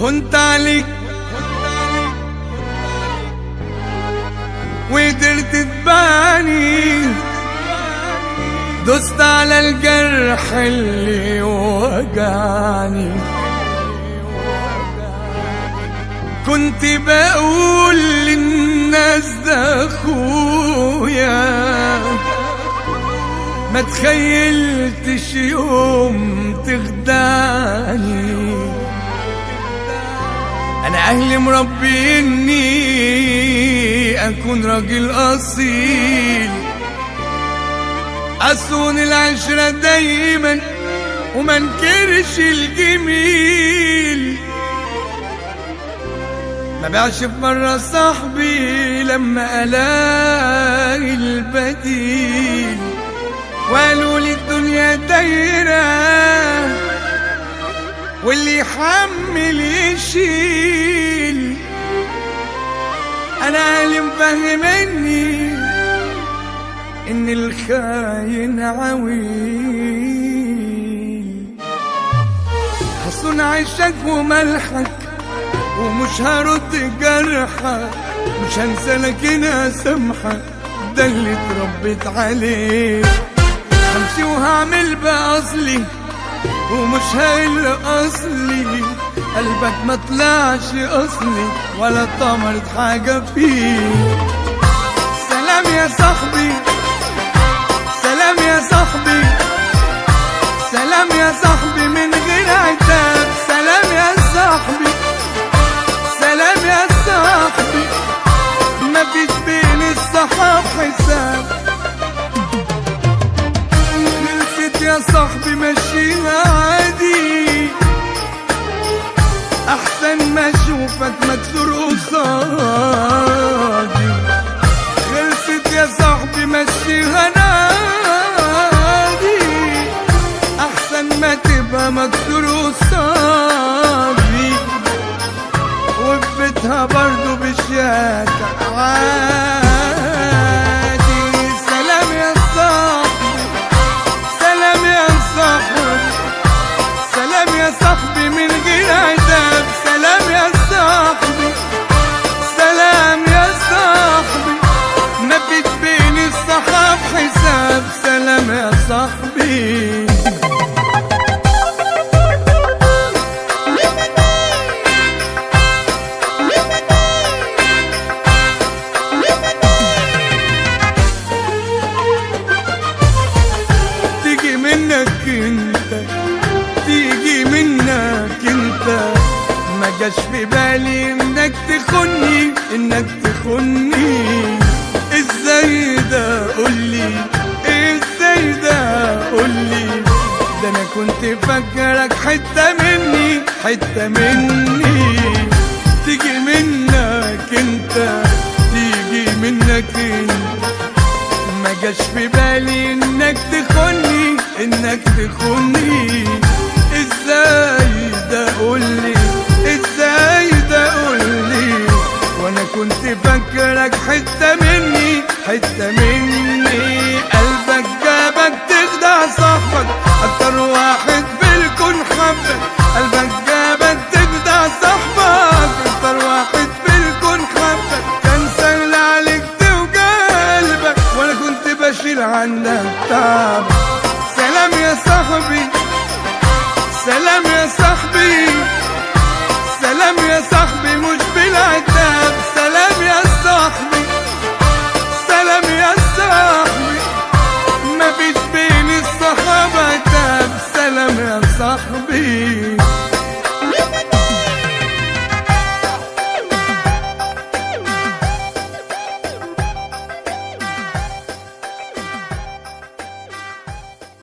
هنت عليك وقدرت تباني، دوست على الجرح اللي وجعني. كنت بقول للناس ده اخويا، ما تخيلتش يوم تخدعني. انا اهلي مربيني اكون راجل اصيل، اصون العشرة دايما وما انكرش الجميل. ما بيعش في مرة صاحبي لما الاقي البديل، وقالوا لي الدنيا دايرة واللي يحمل يشيل. انا اهلي مفهمني ان الخاين عويل، هصون عيشك وملحك ومش هرد جرحك، مش هنسى لكن اسامحك، ده اللي اتربيت عليه. همشي وهعمل باصلي ومش هقل اصلي، قلبك ما طلعش اصلي ولا طمرت حاجه فيه. سلام يا صاحبي، سلام يا صاحبي، سلام يا صاحبي من غير عتاب. سلام يا صاحبي، سلام يا صاحبي، ما فيش بين الصحاب حساب. خلصت يا صاحبي مشيها عادي، احسن ما اشوفك مكسور قصادي. خلصت يا صاحبي مشيها نادي، احسن ما تبقى مكسور قصادي، وفي بيتها برضو بشياكة عادي. سلام يا صاحبي، سلام يا صاحبي، سلام يا صاحبي من غير عتاب. سلام يا صاحبي، سلام يا صاحبي، ما فيش بين الصحاب حساب. سلام يا صاحبي. تيجي منك انت، تيجي منك انت، ما جاش في بالي انك تخني، انك تخني. ازاي ده قولي، ازاي ده قولي، ده انا كنت فاكرك حتة مني، حتة مني. تيجي منك انت، تيجي منك انت، ما جاش في بالي انك تخني، انك تخني. ازاي ده قولي، ازاي ده قولي، وانا كنت فاكرك حتة مني، حتة مني. قلبك جابك تخدع صاحبك، اكتر واحد في الكون حبك. قلبك جابك تخدع صاحبك، اكتر واحد في الكون حبك. كان سهل عليك توجع قلبك وانا كنت بشيل عنك تعب. سلام يا صاحبي، سلام يا صاحبي، سلام يا صاحبي مش بالعتاب. سلام يا صاحبي، سلام يا صاحبي، ما فيش بين الصحاب عتاب. سلام يا صاحبي.